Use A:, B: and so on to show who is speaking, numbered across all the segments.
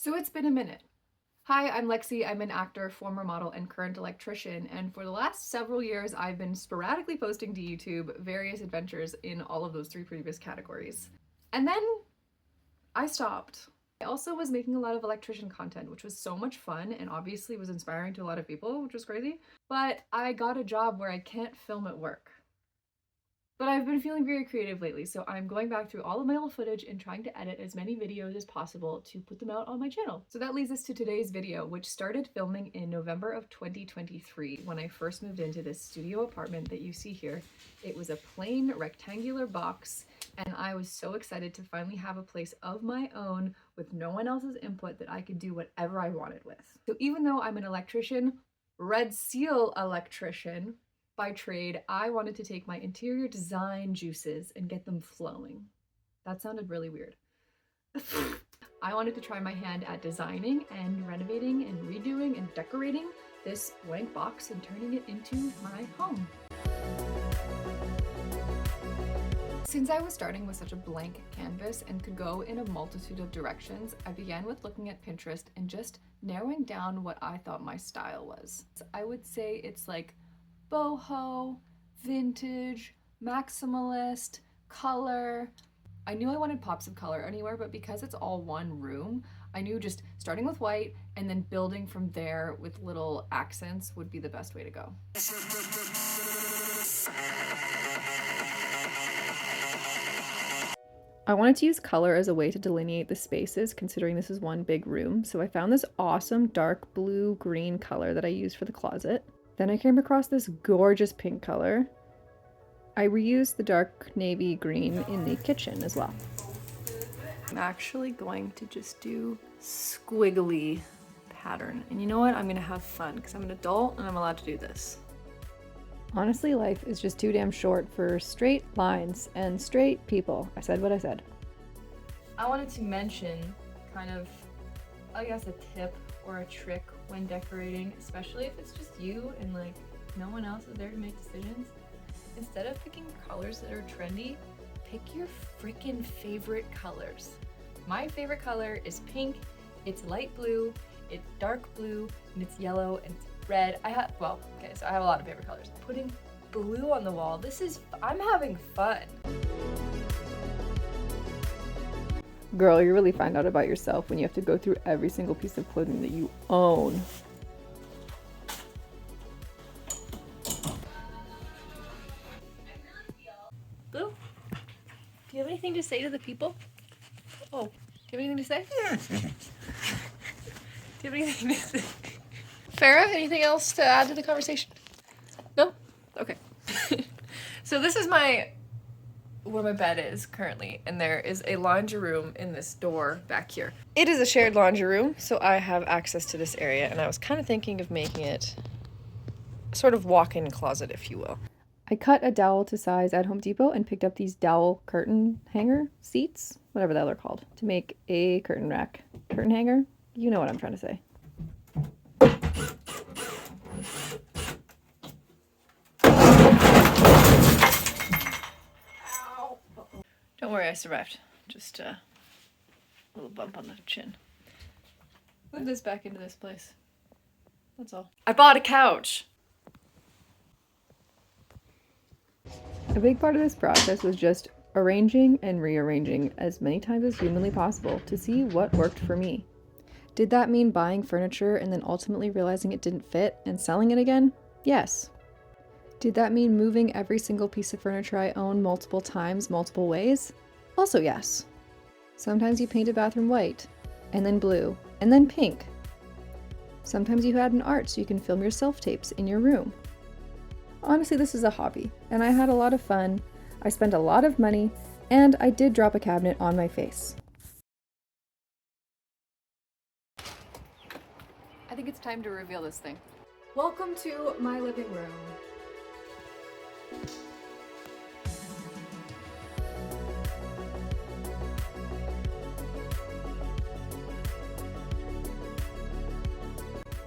A: So it's been a minute. Hi, I'm Lexi. I'm an actor, former model, and current electrician, and for the last several years I've been sporadically posting to YouTube various adventures in all of those three previous categories. And then I stopped. I also was making a lot of electrician content, which was so much fun and obviously was inspiring to a lot of people, which was crazy, but I got a job where I can't film at work. But I've been feeling very creative lately, so I'm going back through all of my old footage and trying to edit as many videos as possible to put them out on my channel. So that leads us to today's video, which started filming in November of 2023 when I first moved into this studio apartment that you see here. It was a plain rectangular box, and I was so excited to finally have a place of my own with no one else's input that I could do whatever I wanted with. So even though I'm an electrician, Red Seal electrician, by trade, I wanted to take my interior design juices and get them flowing. That sounded really weird. I wanted to try my hand at designing and renovating and redoing and decorating this blank box and turning it into my home. Since I was starting with such a blank canvas and could go in a multitude of directions, I began with looking at Pinterest and just narrowing down what I thought my style was. I would say it's like boho, vintage, maximalist, color. I knew I wanted pops of color anywhere, but because it's all one room, I knew just starting with white and then building from there with little accents would be the best way to go. I wanted to use color as a way to delineate the spaces, considering this is one big room, so I found this awesome dark blue-green color that I used for the closet. Then I came across this gorgeous pink color. I reused the dark navy green in the kitchen as well. I'm actually going to just do squiggly pattern. And you know what? I'm gonna have fun because I'm an adult and I'm allowed to do this. Honestly, life is just too damn short for straight lines and straight people. I said what I said. I wanted to mention kind of, I guess, a tip or a trick when decorating, especially if it's just you and like no one else is there to make decisions. Instead of picking colors that are trendy, pick your freaking favorite colors. My favorite color is pink, it's light blue, it's dark blue, and it's yellow, and it's red. So I have a lot of favorite colors. Putting blue on the wall, I'm having fun. Girl, you really find out about yourself when you have to go through every single piece of clothing that you own. Blue, do you have anything to say to the people? Oh, do you have anything to say? Do you have anything to say? Farah, anything else to add to the conversation? No? Okay. So this is where my bed is currently, and there is a laundry room in this door back here. It is a shared laundry room, so I have access to this area, and I was kind of thinking of making it a sort of walk-in closet, if you will. I cut a dowel to size at Home Depot and picked up these dowel curtain hanger seats, whatever the hell they're called, to make a curtain rack. Curtain hanger? You know what I'm trying to say. Don't worry, I survived. Just a little bump on the chin. Move this back into this place. That's all. I bought a couch! A big part of this process was just arranging and rearranging as many times as humanly possible to see what worked for me. Did that mean buying furniture and then ultimately realizing it didn't fit and selling it again? Yes. Did that mean moving every single piece of furniture I own multiple times, multiple ways? Also yes. Sometimes you paint a bathroom white, and then blue, and then pink. Sometimes you add an art so you can film your self-tapes in your room. Honestly, this is a hobby, and I had a lot of fun, I spent a lot of money, and I did drop a cabinet on my face. I think it's time to reveal this thing. Welcome to my living room.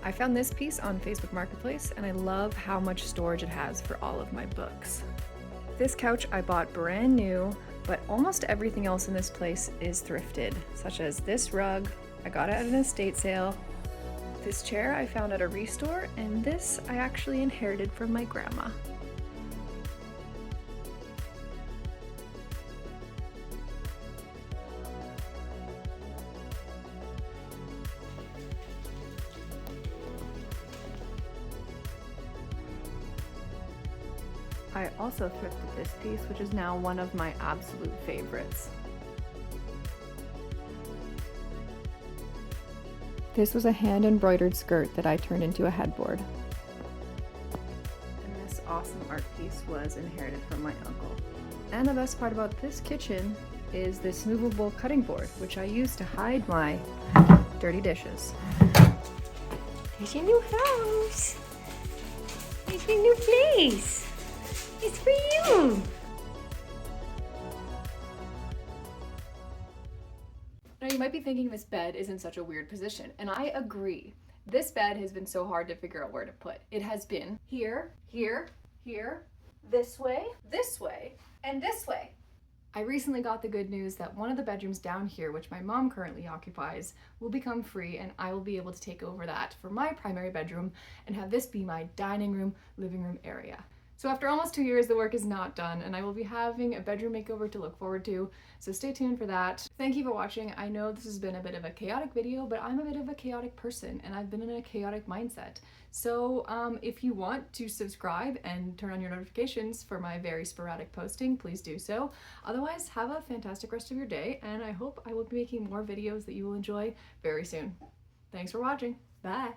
A: I found this piece on Facebook Marketplace, and I love how much storage it has for all of my books. This couch I bought brand new, but almost everything else in this place is thrifted, such as this rug. I got it at an estate sale. This chair I found at a restore, and this I actually inherited from my grandma. I also thrifted this piece, which is now one of my absolute favorites. This was a hand-embroidered skirt that I turned into a headboard. And this awesome art piece was inherited from my uncle. And the best part about this kitchen is this movable cutting board, which I use to hide my dirty dishes.
B: There's your new house. There's your new place. It's for you.
A: Now you might be thinking this bed is in such a weird position, and I agree. This bed has been so hard to figure out where to put. It has been here, here, here, this way, and this way. I recently got the good news that one of the bedrooms down here, which my mom currently occupies, will become free, and I will be able to take over that for my primary bedroom and have this be my dining room, living room area. So after almost 2 years, the work is not done, and I will be having a bedroom makeover to look forward to, so stay tuned for that. Thank you for watching. I know this has been a bit of a chaotic video, but I'm a bit of a chaotic person, and I've been in a chaotic mindset. So if you want to subscribe and turn on your notifications for my very sporadic posting, please do so. Otherwise, have a fantastic rest of your day, and I hope I will be making more videos that you will enjoy very soon. Thanks for watching. Bye!